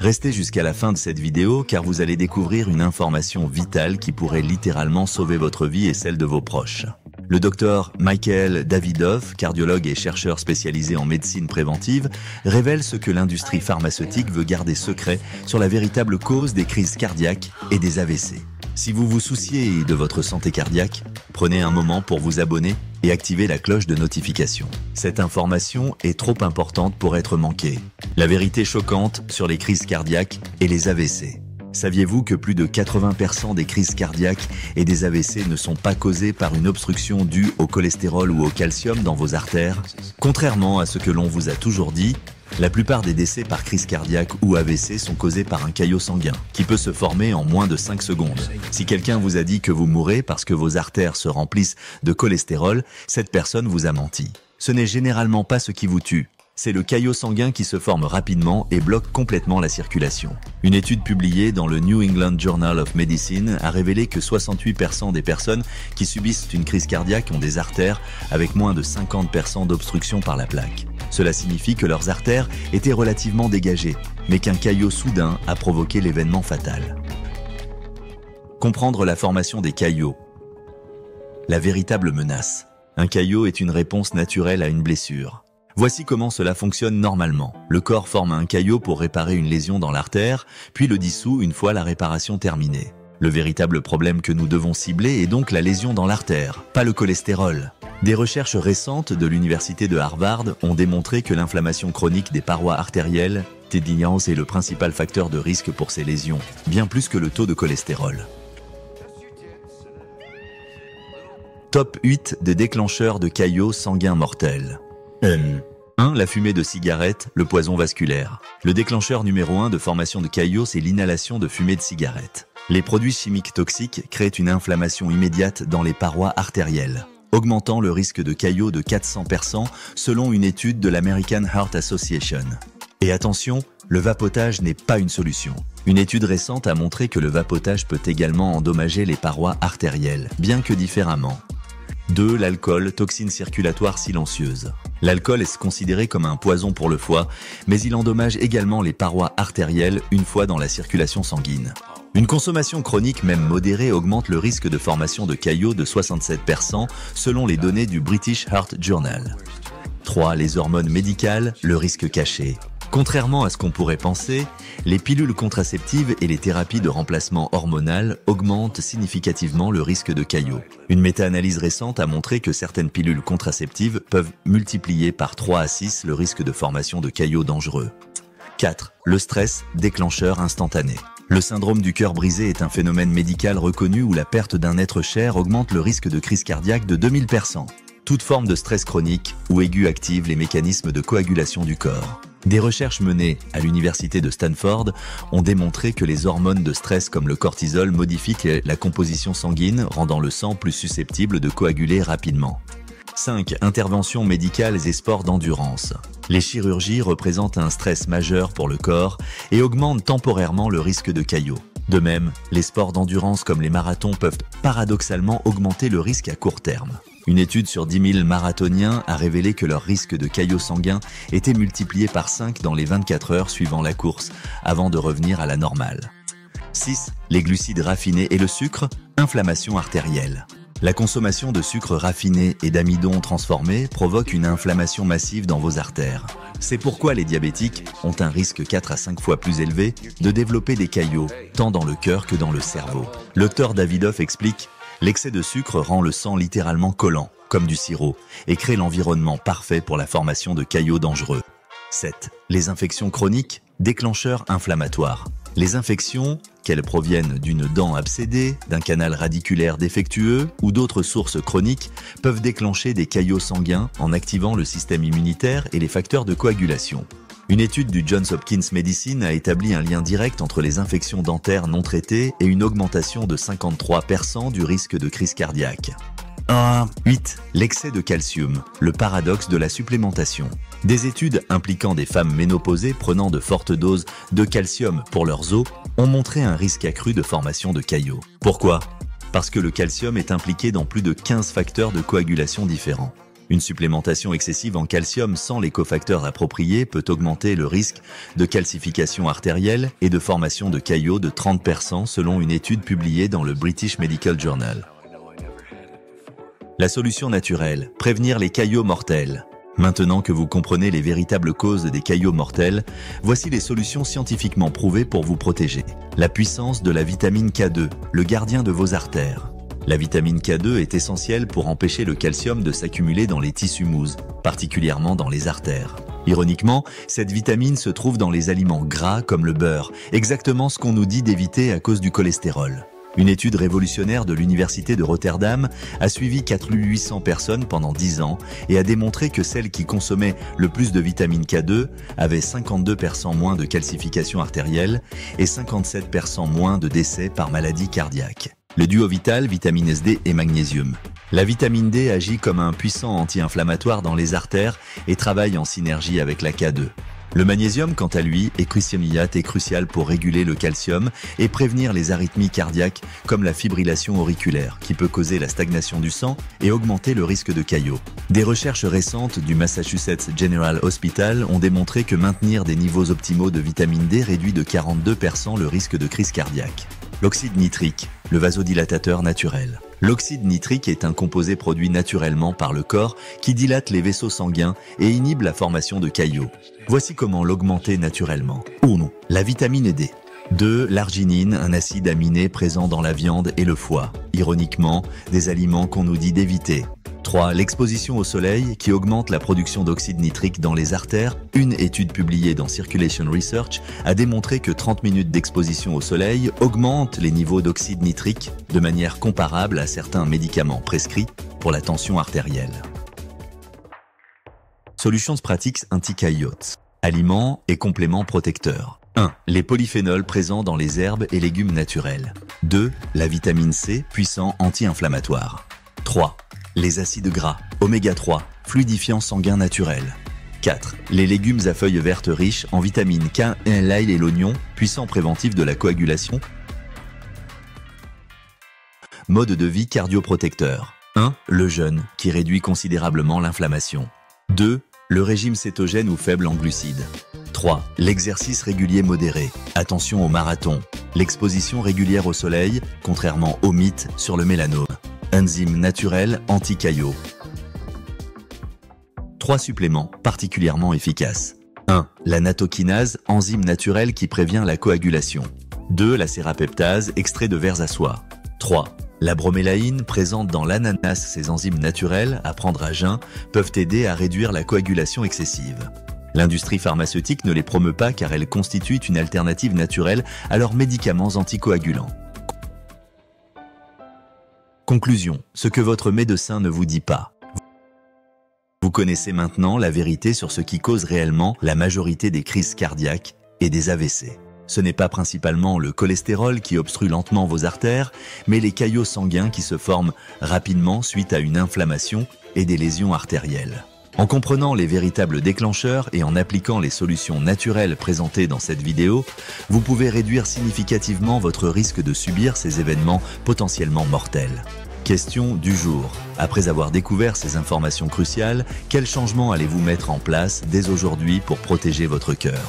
Restez jusqu'à la fin de cette vidéo car vous allez découvrir une information vitale qui pourrait littéralement sauver votre vie et celle de vos proches. Le docteur Michael Davidoff, cardiologue et chercheur spécialisé en médecine préventive, révèle ce que l'industrie pharmaceutique veut garder secret sur la véritable cause des crises cardiaques et des AVC. Si vous vous souciez de votre santé cardiaque, prenez un moment pour vous abonner et activer la cloche de notification. Cette information est trop importante pour être manquée. La vérité choquante sur les crises cardiaques et les AVC. Saviez-vous que plus de 80% des crises cardiaques et des AVC ne sont pas causées par une obstruction due au cholestérol ou au calcium dans vos artères? Contrairement à ce que l'on vous a toujours dit, la plupart des décès par crise cardiaque ou AVC sont causés par un caillot sanguin, qui peut se former en moins de 5 secondes. Si quelqu'un vous a dit que vous mourrez parce que vos artères se remplissent de cholestérol, cette personne vous a menti. Ce n'est généralement pas ce qui vous tue. C'est le caillot sanguin qui se forme rapidement et bloque complètement la circulation. Une étude publiée dans le New England Journal of Medicine a révélé que 68% des personnes qui subissent une crise cardiaque ont des artères avec moins de 50% d'obstruction par la plaque. Cela signifie que leurs artères étaient relativement dégagées, mais qu'un caillot soudain a provoqué l'événement fatal. Comprendre la formation des caillots. La véritable menace. Un caillot est une réponse naturelle à une blessure. Voici comment cela fonctionne normalement. Le corps forme un caillot pour réparer une lésion dans l'artère, puis le dissout une fois la réparation terminée. Le véritable problème que nous devons cibler est donc la lésion dans l'artère, pas le cholestérol. Des recherches récentes de l'université de Harvard ont démontré que l'inflammation chronique des parois artérielles, TED-IANS, est le principal facteur de risque pour ces lésions, bien plus que le taux de cholestérol. Top 8 des déclencheurs de caillots sanguins mortels. 1. La fumée de cigarette, le poison vasculaire. Le déclencheur numéro 1 de formation de caillots, c'est l'inhalation de fumée de cigarette. Les produits chimiques toxiques créent une inflammation immédiate dans les parois artérielles, augmentant le risque de caillots de 400% selon une étude de l'American Heart Association. Et attention, le vapotage n'est pas une solution. Une étude récente a montré que le vapotage peut également endommager les parois artérielles, bien que différemment. 2. L'alcool, toxine circulatoire silencieuse. L'alcool est considéré comme un poison pour le foie, mais il endommage également les parois artérielles une fois dans la circulation sanguine. Une consommation chronique, même modérée, augmente le risque de formation de caillots de 67% selon les données du British Heart Journal. 3. Les hormones médicales, le risque caché. Contrairement à ce qu'on pourrait penser, les pilules contraceptives et les thérapies de remplacement hormonal augmentent significativement le risque de caillots. Une méta-analyse récente a montré que certaines pilules contraceptives peuvent multiplier par 3 à 6 le risque de formation de caillots dangereux. 4. Le stress, déclencheur instantané. Le syndrome du cœur brisé est un phénomène médical reconnu où la perte d'un être cher augmente le risque de crise cardiaque de 2000%. Toute forme de stress chronique ou aigu active les mécanismes de coagulation du corps. Des recherches menées à l'université de Stanford ont démontré que les hormones de stress comme le cortisol modifient la composition sanguine, rendant le sang plus susceptible de coaguler rapidement. 5. Interventions médicales et sports d'endurance. Les chirurgies représentent un stress majeur pour le corps et augmentent temporairement le risque de caillots. De même, les sports d'endurance comme les marathons peuvent paradoxalement augmenter le risque à court terme. Une étude sur 10 000 marathoniens a révélé que leur risque de caillots sanguins était multiplié par 5 dans les 24 heures suivant la course, avant de revenir à la normale. 6. Les glucides raffinés et le sucre, inflammation artérielle. La consommation de sucre raffiné et d'amidon transformé provoque une inflammation massive dans vos artères. C'est pourquoi les diabétiques ont un risque 4 à 5 fois plus élevé de développer des caillots, tant dans le cœur que dans le cerveau. Le docteur Davidoff explique: l'excès de sucre rend le sang littéralement collant, comme du sirop, et crée l'environnement parfait pour la formation de caillots dangereux. 7. Les infections chroniques, déclencheurs inflammatoires. Les infections, qu'elles proviennent d'une dent abcédée, d'un canal radiculaire défectueux ou d'autres sources chroniques, peuvent déclencher des caillots sanguins en activant le système immunitaire et les facteurs de coagulation. Une étude du Johns Hopkins Medicine a établi un lien direct entre les infections dentaires non traitées et une augmentation de 53% du risque de crise cardiaque. 8. L'excès de calcium, le paradoxe de la supplémentation. Des études impliquant des femmes ménopausées prenant de fortes doses de calcium pour leurs os ont montré un risque accru de formation de caillots. Pourquoi ? Parce que le calcium est impliqué dans plus de 15 facteurs de coagulation différents. Une supplémentation excessive en calcium sans les cofacteurs appropriés peut augmenter le risque de calcification artérielle et de formation de caillots de 30% selon une étude publiée dans le British Medical Journal. La solution naturelle, prévenir les caillots mortels. Maintenant que vous comprenez les véritables causes des caillots mortels, voici les solutions scientifiquement prouvées pour vous protéger. La puissance de la vitamine K2, le gardien de vos artères. La vitamine K2 est essentielle pour empêcher le calcium de s'accumuler dans les tissus mous, particulièrement dans les artères. Ironiquement, cette vitamine se trouve dans les aliments gras comme le beurre, exactement ce qu'on nous dit d'éviter à cause du cholestérol. Une étude révolutionnaire de l'Université de Rotterdam a suivi 4800 personnes pendant 10 ans et a démontré que celles qui consommaient le plus de vitamine K2 avaient 52% moins de calcification artérielle et 57% moins de décès par maladie cardiaque. Le duo vital, vitamine D et magnésium. La vitamine D agit comme un puissant anti-inflammatoire dans les artères et travaille en synergie avec la K2. Le magnésium, quant à lui, est crucial pour réguler le calcium et prévenir les arythmies cardiaques comme la fibrillation auriculaire, qui peut causer la stagnation du sang et augmenter le risque de caillots. Des recherches récentes du Massachusetts General Hospital ont démontré que maintenir des niveaux optimaux de vitamine D réduit de 42% le risque de crise cardiaque. L'oxyde nitrique, le vasodilatateur naturel. L'oxyde nitrique est un composé produit naturellement par le corps qui dilate les vaisseaux sanguins et inhibe la formation de caillots. Voici comment l'augmenter naturellement. 1. La vitamine D. 2. L'arginine, un acide aminé présent dans la viande et le foie. Ironiquement, des aliments qu'on nous dit d'éviter. 3. L'exposition au soleil qui augmente la production d'oxyde nitrique dans les artères. Une étude publiée dans Circulation Research a démontré que 30 minutes d'exposition au soleil augmentent les niveaux d'oxyde nitrique de manière comparable à certains médicaments prescrits pour la tension artérielle. Solutions pratiques anti-caillots. Aliments et compléments protecteurs. 1. Les polyphénols présents dans les herbes et légumes naturels. 2. La vitamine C, puissant anti-inflammatoire. 3. Les acides gras, oméga 3, fluidifiant sanguin naturel. 4. Les légumes à feuilles vertes riches en vitamine K, l'ail et l'oignon, puissant préventif de la coagulation. Mode de vie cardioprotecteur. 1. Le jeûne, qui réduit considérablement l'inflammation. 2. Le régime cétogène ou faible en glucides. 3. L'exercice régulier modéré. Attention au marathon. L'exposition régulière au soleil, contrairement au mythe sur le mélanome. Enzyme naturel anti-caillots. 3 suppléments particulièrement efficaces. 1. La nattokinase, enzyme naturelle qui prévient la coagulation. 2. La sérapeptase, extrait de vers à soie. 3. La bromélaïne, présente dans l'ananas, ces enzymes naturelles, à prendre à jeun, peuvent aider à réduire la coagulation excessive. L'industrie pharmaceutique ne les promeut pas car elles constituent une alternative naturelle à leurs médicaments anticoagulants. Conclusion, ce que votre médecin ne vous dit pas. Vous connaissez maintenant la vérité sur ce qui cause réellement la majorité des crises cardiaques et des AVC. Ce n'est pas principalement le cholestérol qui obstrue lentement vos artères, mais les caillots sanguins qui se forment rapidement suite à une inflammation et des lésions artérielles. En comprenant les véritables déclencheurs et en appliquant les solutions naturelles présentées dans cette vidéo, vous pouvez réduire significativement votre risque de subir ces événements potentiellement mortels. Question du jour. Après avoir découvert ces informations cruciales, quels changements allez-vous mettre en place dès aujourd'hui pour protéger votre cœur ?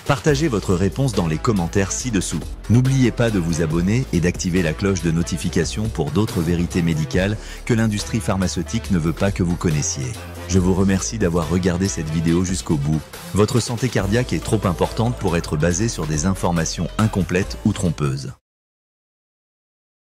Partagez votre réponse dans les commentaires ci-dessous. N'oubliez pas de vous abonner et d'activer la cloche de notification pour d'autres vérités médicales que l'industrie pharmaceutique ne veut pas que vous connaissiez. Je vous remercie d'avoir regardé cette vidéo jusqu'au bout. Votre santé cardiaque est trop importante pour être basée sur des informations incomplètes ou trompeuses.